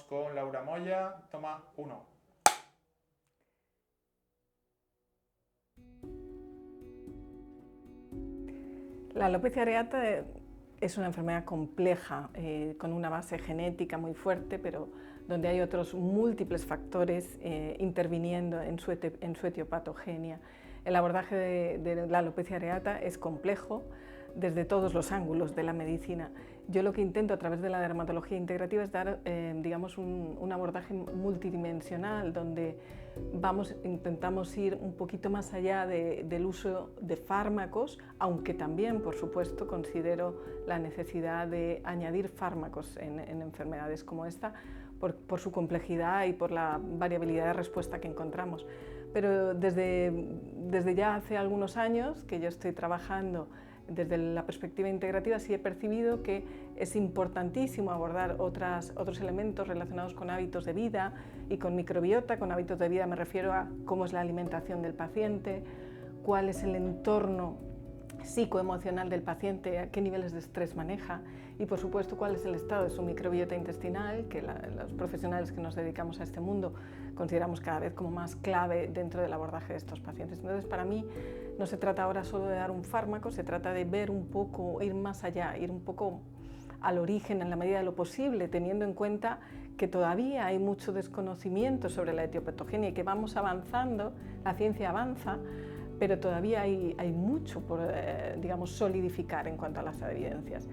Con Laura Moya, toma 1. La alopecia areata es una enfermedad compleja, con una base genética muy fuerte, pero donde hay otros múltiples factores interviniendo en su etiopatogenia. El abordaje de la alopecia areata es complejo desde todos los ángulos de la medicina. Yo lo que intento a través de la dermatología integrativa es dar digamos un abordaje multidimensional donde intentamos ir un poquito más allá del uso de fármacos, aunque también, por supuesto, considero la necesidad de añadir fármacos en enfermedades como esta por su complejidad y por la variabilidad de respuesta que encontramos. Pero desde ya hace algunos años que yo estoy trabajando desde la perspectiva integrativa, sí he percibido que es importantísimo abordar otros elementos relacionados con hábitos de vida y con microbiota. Con hábitos de vida me refiero a cómo es la alimentación del paciente, cuál es el entorno psicoemocional del paciente, a qué niveles de estrés maneja y, por supuesto, cuál es el estado de su microbiota intestinal, que los profesionales que nos dedicamos a este mundo consideramos cada vez como más clave dentro del abordaje de estos pacientes. Entonces, para mí, no se trata ahora solo de dar un fármaco, se trata de ver un poco, ir más allá, ir un poco al origen en la medida de lo posible, teniendo en cuenta que todavía hay mucho desconocimiento sobre la etiopatogenia y que vamos avanzando, la ciencia avanza, pero todavía hay mucho por digamos, solidificar en cuanto a las evidencias.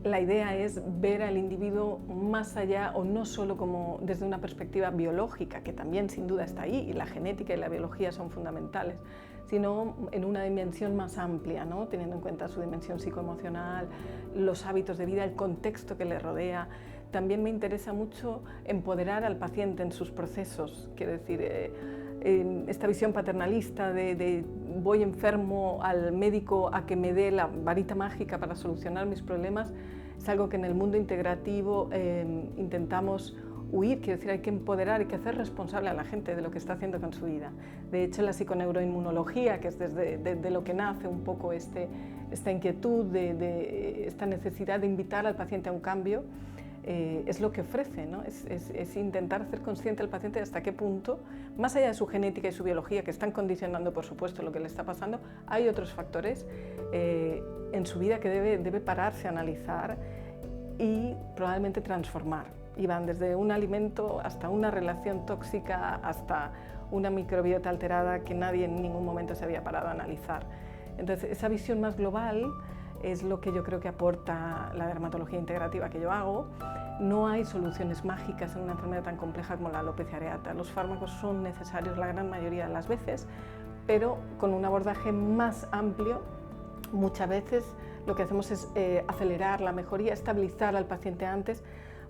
La idea es ver al individuo más allá, o no solo como desde una perspectiva biológica, que también sin duda está ahí, y la genética y la biología son fundamentales, sino en una dimensión más amplia, ¿no? Teniendo en cuenta su dimensión psicoemocional, los hábitos de vida, el contexto que le rodea. También me interesa mucho empoderar al paciente en sus procesos, quiero decir, esta visión paternalista de voy enfermo al médico a que me dé la varita mágica para solucionar mis problemas, es algo que en el mundo integrativo intentamos huir. Quiero decir, hay que empoderar, hay que hacer responsable a la gente de lo que está haciendo con su vida. De hecho, la psiconeuroinmunología, que es desde lo que nace un poco esta inquietud, esta necesidad de invitar al paciente a un cambio, es lo que ofrece, ¿no? Es intentar hacer consciente al paciente de hasta qué punto, más allá de su genética y su biología, que están condicionando, por supuesto, lo que le está pasando, hay otros factores en su vida que debe pararse a analizar y probablemente transformar. Y van desde un alimento hasta una relación tóxica, hasta una microbiota alterada que nadie en ningún momento se había parado a analizar. Entonces, esa visión más global es lo que yo creo que aporta la dermatología integrativa que yo hago. No hay soluciones mágicas en una enfermedad tan compleja como la alopecia areata. Los fármacos son necesarios la gran mayoría de las veces, pero con un abordaje más amplio, muchas veces lo que hacemos es acelerar la mejoría, estabilizar al paciente antes,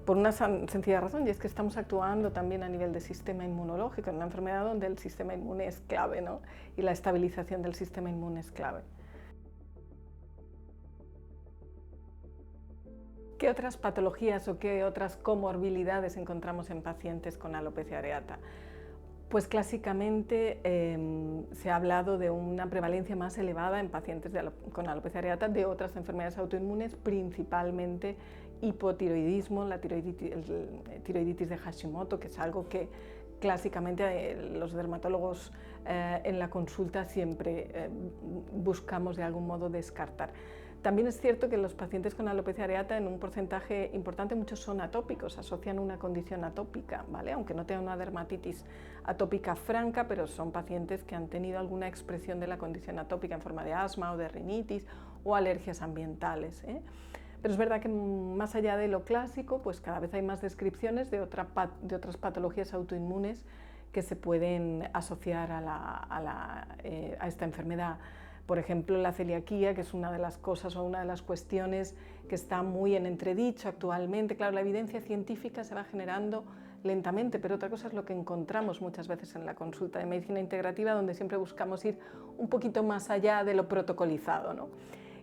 por una sencilla razón, y es que estamos actuando también a nivel de sistema inmunológico, en una enfermedad donde el sistema inmune es clave, ¿no? Y la estabilización del sistema inmune es clave. ¿Qué otras patologías o qué otras comorbilidades encontramos en pacientes con alopecia areata? Pues clásicamente se ha hablado de una prevalencia más elevada en pacientes con alopecia areata de otras enfermedades autoinmunes, principalmente hipotiroidismo, la tiroiditis de Hashimoto, que es algo que clásicamente los dermatólogos en la consulta siempre buscamos de algún modo descartar. También es cierto que los pacientes con alopecia areata, en un porcentaje importante, muchos son atópicos, asocian una condición atópica, ¿vale? Aunque no tengan una dermatitis atópica franca, pero son pacientes que han tenido alguna expresión de la condición atópica en forma de asma o de rinitis o alergias ambientales, ¿eh? Pero es verdad que más allá de lo clásico, pues cada vez hay más descripciones de otras patologías autoinmunes que se pueden asociar a esta enfermedad. Por ejemplo, la celiaquía, que es una de las cosas o una de las cuestiones que está muy en entredicho actualmente. Claro, la evidencia científica se va generando lentamente, pero otra cosa es lo que encontramos muchas veces en la consulta de medicina integrativa, donde siempre buscamos ir un poquito más allá de lo protocolizado, ¿no?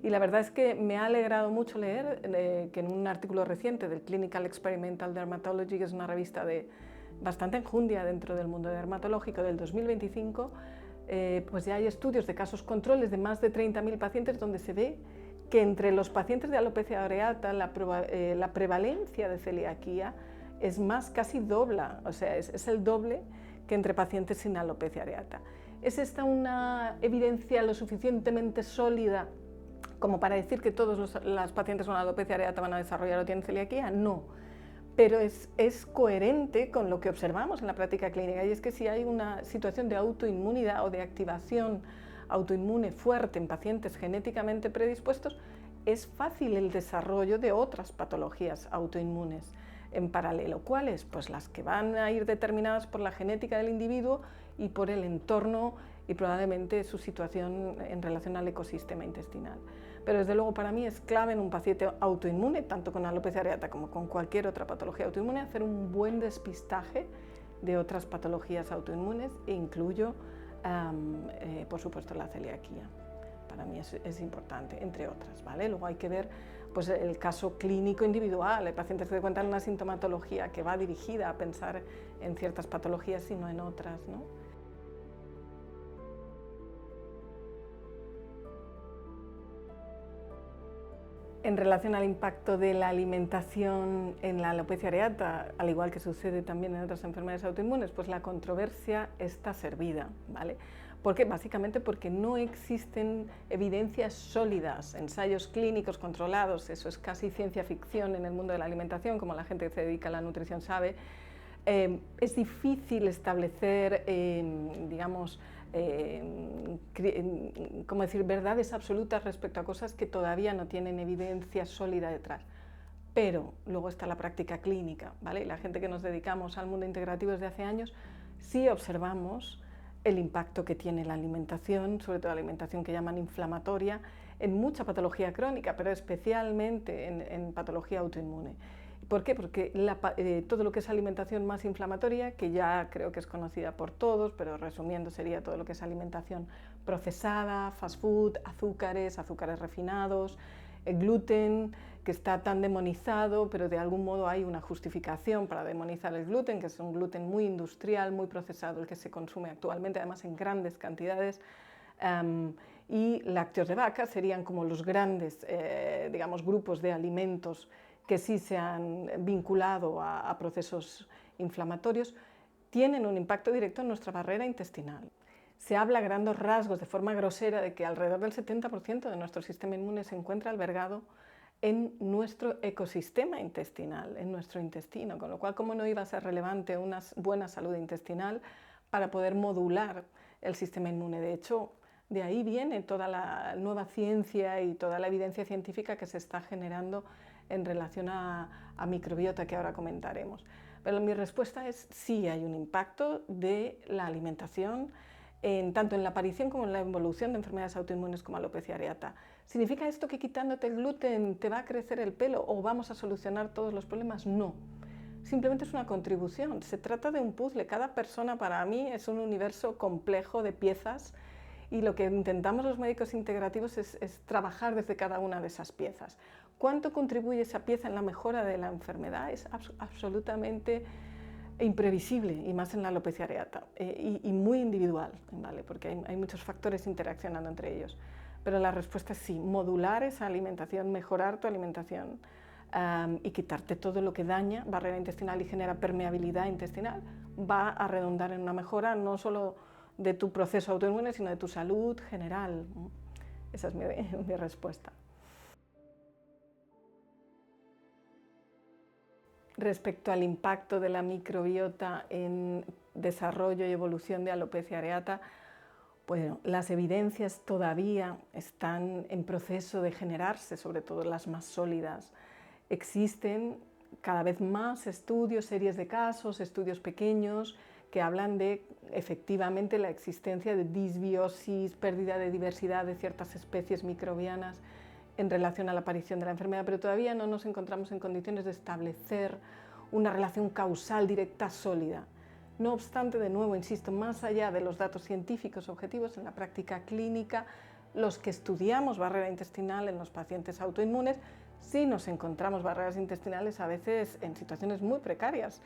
Y la verdad es que me ha alegrado mucho leer que en un artículo reciente del Clinical Experimental Dermatology, que es una revista bastante enjundia dentro del mundo dermatológico, del 2025, pues ya hay estudios de casos controles de más de 30.000 pacientes donde se ve que entre los pacientes de alopecia areata la prevalencia de celiaquía es más, casi dobla, o sea, es el doble que entre pacientes sin alopecia areata. ¿Es esta una evidencia lo suficientemente sólida como para decir que todos los pacientes con alopecia areata van a desarrollar o tienen celiaquía? No, pero es coherente con lo que observamos en la práctica clínica, y es que si hay una situación de autoinmunidad o de activación autoinmune fuerte en pacientes genéticamente predispuestos, es fácil el desarrollo de otras patologías autoinmunes en paralelo. ¿Cuáles? Pues las que van a ir determinadas por la genética del individuo y por el entorno y probablemente su situación en relación al ecosistema intestinal. Pero desde luego para mí es clave en un paciente autoinmune, tanto con alopecia areata como con cualquier otra patología autoinmune, hacer un buen despistaje de otras patologías autoinmunes, e incluyo, por supuesto, la celiaquía. Para mí es importante, entre otras, ¿vale? Luego hay que ver pues, el caso clínico individual. Hay pacientes que cuentan una sintomatología que va dirigida a pensar en ciertas patologías y no en otras, ¿no? En relación al impacto de la alimentación en la alopecia areata, al igual que sucede también en otras enfermedades autoinmunes, pues la controversia está servida, ¿vale? ¿Por qué? Básicamente porque no existen evidencias sólidas, ensayos clínicos controlados, eso es casi ciencia ficción en el mundo de la alimentación, como la gente que se dedica a la nutrición sabe. Es difícil establecer, digamos, ¿cómo decir?, verdades absolutas respecto a cosas que todavía no tienen evidencia sólida detrás. Pero luego está la práctica clínica, ¿vale? La gente que nos dedicamos al mundo integrativo desde hace años, sí observamos el impacto que tiene la alimentación, sobre todo la alimentación que llaman inflamatoria, en mucha patología crónica, pero especialmente en patología autoinmune. ¿Por qué? Porque todo lo que es alimentación más inflamatoria, que ya creo que es conocida por todos, pero resumiendo sería todo lo que es alimentación procesada, fast food, azúcares refinados, el gluten, que está tan demonizado, pero de algún modo hay una justificación para demonizar el gluten, que es un gluten muy industrial, muy procesado, el que se consume actualmente, además en grandes cantidades. Y lácteos de vaca serían como los grandes, digamos, grupos de alimentos que sí se han vinculado a procesos inflamatorios, tienen un impacto directo en nuestra barrera intestinal. Se habla a grandes rasgos, de forma grosera, de que alrededor del 70% de nuestro sistema inmune se encuentra albergado en nuestro ecosistema intestinal, en nuestro intestino, con lo cual, ¿cómo no iba a ser relevante una buena salud intestinal para poder modular el sistema inmune? De hecho, de ahí viene toda la nueva ciencia y toda la evidencia científica que se está generando en relación a microbiota, que ahora comentaremos. Pero mi respuesta es sí, hay un impacto de la alimentación, tanto en la aparición como en la evolución de enfermedades autoinmunes como alopecia areata. ¿Significa esto que quitándote el gluten te va a crecer el pelo o vamos a solucionar todos los problemas? No. Simplemente es una contribución. Se trata de un puzzle. Cada persona para mí es un universo complejo de piezas, y lo que intentamos los médicos integrativos es trabajar desde cada una de esas piezas. ¿Cuánto contribuye esa pieza en la mejora de la enfermedad? Es absolutamente imprevisible, y más en la alopecia areata, y muy individual, ¿vale? Porque hay muchos factores interaccionando entre ellos. Pero la respuesta es sí, modular esa alimentación, mejorar tu alimentación y quitarte todo lo que daña barrera intestinal y genera permeabilidad intestinal, va a redundar en una mejora no solo de tu proceso autoinmune, sino de tu salud general. Esa es mi respuesta. Respecto al impacto de la microbiota en desarrollo y evolución de alopecia areata, bueno, las evidencias todavía están en proceso de generarse, sobre todo las más sólidas. Existen cada vez más estudios, series de casos, estudios pequeños, que hablan de efectivamente la existencia de disbiosis, pérdida de diversidad de ciertas especies microbianas en relación a la aparición de la enfermedad, pero todavía no nos encontramos en condiciones de establecer una relación causal directa sólida. No obstante, de nuevo, insisto, más allá de los datos científicos objetivos, en la práctica clínica, los que estudiamos barrera intestinal en los pacientes autoinmunes, sí nos encontramos barreras intestinales a veces en situaciones muy precarias,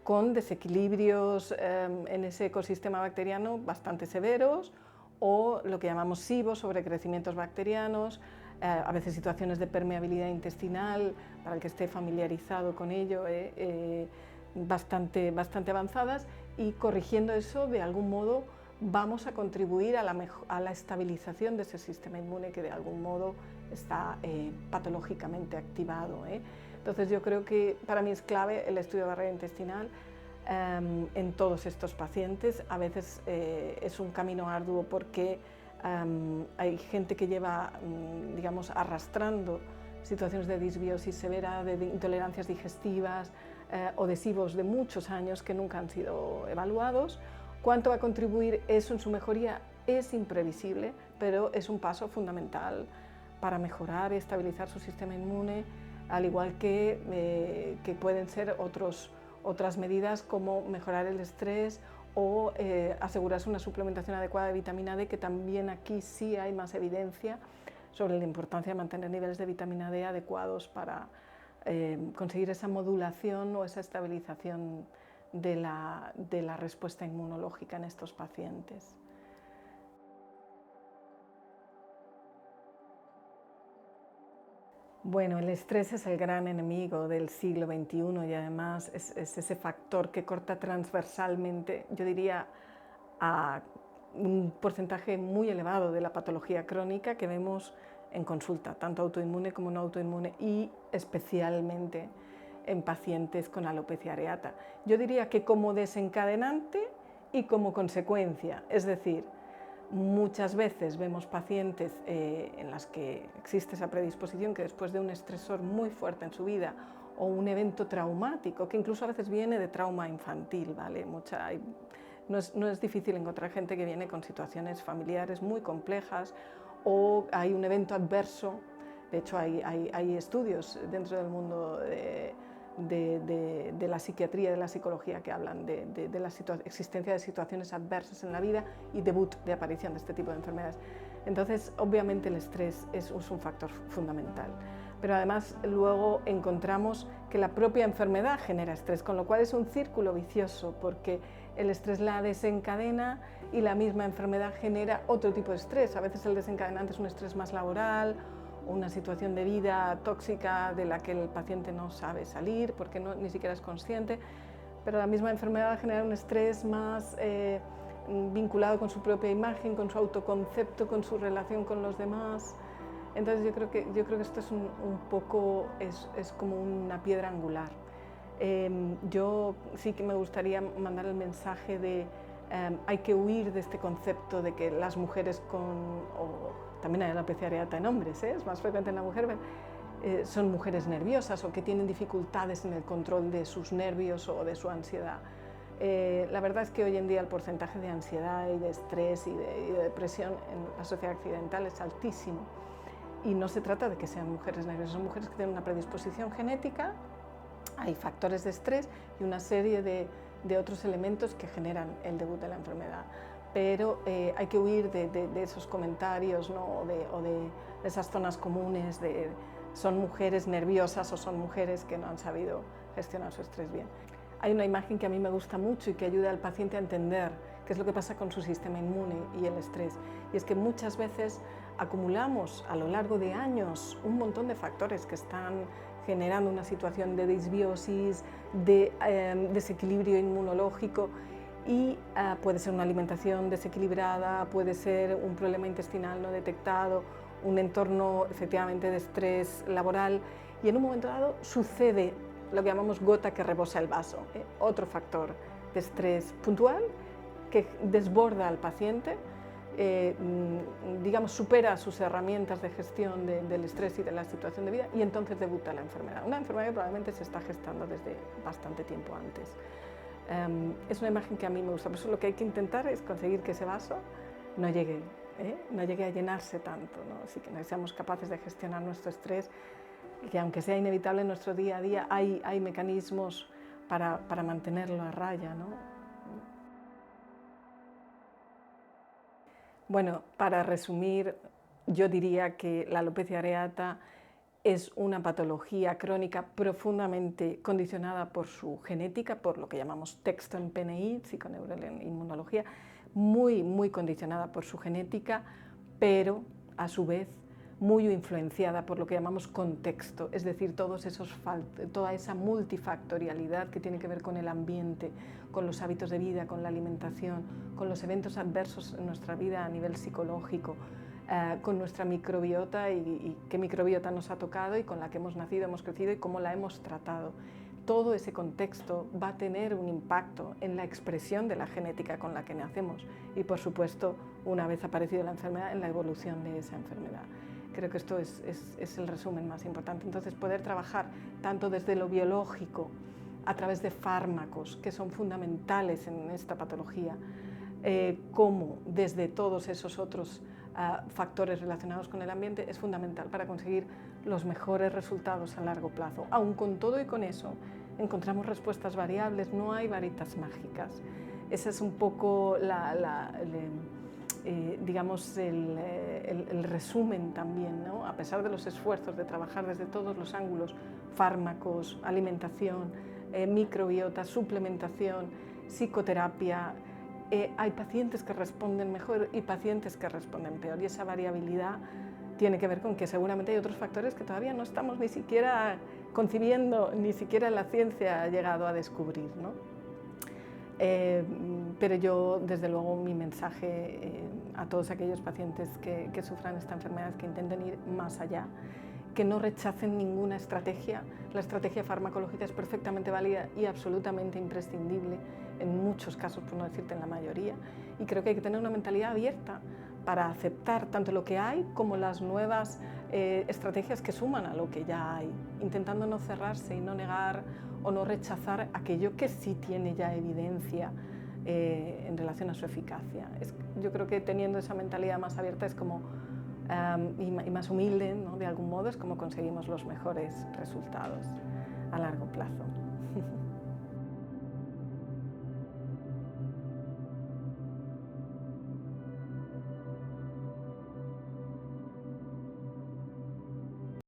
con desequilibrios en ese ecosistema bacteriano bastante severos, o lo que llamamos SIBO, sobrecrecimientos bacterianos, a veces situaciones de permeabilidad intestinal, para el que esté familiarizado con ello, bastante avanzadas, y corrigiendo eso, de algún modo, vamos a contribuir a la estabilización de ese sistema inmune que de algún modo está patológicamente activado. Entonces yo creo que para mí es clave el estudio de barrera intestinal en todos estos pacientes. A veces es un camino arduo porque hay gente que lleva, digamos, arrastrando situaciones de disbiosis severa, de intolerancias digestivas o de SIBOs de muchos años que nunca han sido evaluados. ¿Cuánto va a contribuir eso en su mejoría? Es imprevisible, pero es un paso fundamental para mejorar y estabilizar su sistema inmune, al igual que pueden ser otras medidas como mejorar el estrés o asegurarse una suplementación adecuada de vitamina D, que también aquí sí hay más evidencia sobre la importancia de mantener niveles de vitamina D adecuados para conseguir esa modulación o esa estabilización de la respuesta inmunológica en estos pacientes. Bueno, el estrés es el gran enemigo del siglo XXI y además es ese factor que corta transversalmente, yo diría, a un porcentaje muy elevado de la patología crónica que vemos en consulta, tanto autoinmune como no autoinmune, y especialmente en pacientes con alopecia areata. Yo diría que como desencadenante y como consecuencia, es decir, muchas veces vemos pacientes en las que existe esa predisposición, que después de un estresor muy fuerte en su vida o un evento traumático, que incluso a veces viene de trauma infantil, ¿vale? No es difícil encontrar gente que viene con situaciones familiares muy complejas o hay un evento adverso. De hecho, hay estudios dentro del mundo de la psiquiatría y de la psicología que hablan de la existencia de situaciones adversas en la vida y debut de aparición de este tipo de enfermedades. Entonces, obviamente el estrés es un factor fundamental, pero además luego encontramos que la propia enfermedad genera estrés, con lo cual es un círculo vicioso, porque el estrés la desencadena y la misma enfermedad genera otro tipo de estrés. A veces el desencadenante es un estrés más laboral, una situación de vida tóxica de la que el paciente no sabe salir porque ni siquiera es consciente, pero la misma enfermedad genera un estrés más vinculado con su propia imagen, con su autoconcepto, con su relación con los demás. Entonces yo creo que esto es un poco, es como una piedra angular. Yo sí que me gustaría mandar el mensaje de hay que huir de este concepto de que las mujeres también hay alopecia areata en hombres, es más frecuente en la mujer, son mujeres nerviosas o que tienen dificultades en el control de sus nervios o de su ansiedad. La verdad es que hoy en día el porcentaje de ansiedad y de estrés y de depresión en la sociedad occidental es altísimo. Y no se trata de que sean mujeres nerviosas, son mujeres que tienen una predisposición genética, hay factores de estrés y una serie de otros elementos que generan el debut de la enfermedad. Pero hay que huir de esos comentarios, ¿no? o de esas zonas comunes de son mujeres nerviosas o son mujeres que no han sabido gestionar su estrés bien. Hay una imagen que a mí me gusta mucho y que ayuda al paciente a entender qué es lo que pasa con su sistema inmune y el estrés. Y es que muchas veces acumulamos a lo largo de años un montón de factores que están generando una situación de disbiosis, de desequilibrio inmunológico, y puede ser una alimentación desequilibrada, puede ser un problema intestinal no detectado, un entorno efectivamente de estrés laboral, y en un momento dado sucede lo que llamamos gota que rebosa el vaso, otro factor de estrés puntual que desborda al paciente, digamos, supera sus herramientas de gestión del estrés y de la situación de vida, y entonces debuta la enfermedad. Una enfermedad que probablemente se está gestando desde bastante tiempo antes. Es una imagen que a mí me gusta, por eso lo que hay que intentar es conseguir que ese vaso no llegue a llenarse tanto, ¿no? Así que seamos capaces de gestionar nuestro estrés, que aunque sea inevitable en nuestro día a día, hay mecanismos para mantenerlo a raya, ¿no? Bueno, para resumir, yo diría que la alopecia areata es una patología crónica profundamente condicionada por su genética, por lo que llamamos texto en PNI, psiconeuroinmunología, muy condicionada por su genética, pero a su vez muy influenciada por lo que llamamos contexto, es decir, toda esa multifactorialidad que tiene que ver con el ambiente, con los hábitos de vida, con la alimentación, con los eventos adversos en nuestra vida a nivel psicológico, con nuestra microbiota y qué microbiota nos ha tocado y con la que hemos nacido, hemos crecido y cómo la hemos tratado. Todo ese contexto va a tener un impacto en la expresión de la genética con la que nacemos y, por supuesto, una vez aparecido la enfermedad, en la evolución de esa enfermedad. Creo que esto es el resumen más importante. Entonces, poder trabajar tanto desde lo biológico, a través de fármacos que son fundamentales en esta patología, como desde todos esos otros factores relacionados con el ambiente, es fundamental para conseguir los mejores resultados a largo plazo. Aun con todo y con eso, encontramos respuestas variables, no hay varitas mágicas. Ese es un poco digamos, el resumen también, ¿no? A pesar de los esfuerzos de trabajar desde todos los ángulos, fármacos, alimentación, microbiota, suplementación, psicoterapia, hay pacientes que responden mejor y pacientes que responden peor, y esa variabilidad tiene que ver con que seguramente hay otros factores que todavía no estamos ni siquiera concibiendo, ni siquiera la ciencia ha llegado a descubrir, ¿no? Pero yo, desde luego, mi mensaje a todos aquellos pacientes que sufran esta enfermedad es que intenten ir más allá, que no rechacen ninguna estrategia. La estrategia farmacológica es perfectamente válida y absolutamente imprescindible en muchos casos, por no decirte en la mayoría, y creo que hay que tener una mentalidad abierta para aceptar tanto lo que hay como las nuevas estrategias que suman a lo que ya hay, intentando no cerrarse y no negar o no rechazar aquello que sí tiene ya evidencia en relación a su eficacia. Yo creo que teniendo esa mentalidad más abierta es como, y más humilde, ¿no? De algún modo, es como conseguimos los mejores resultados a largo plazo.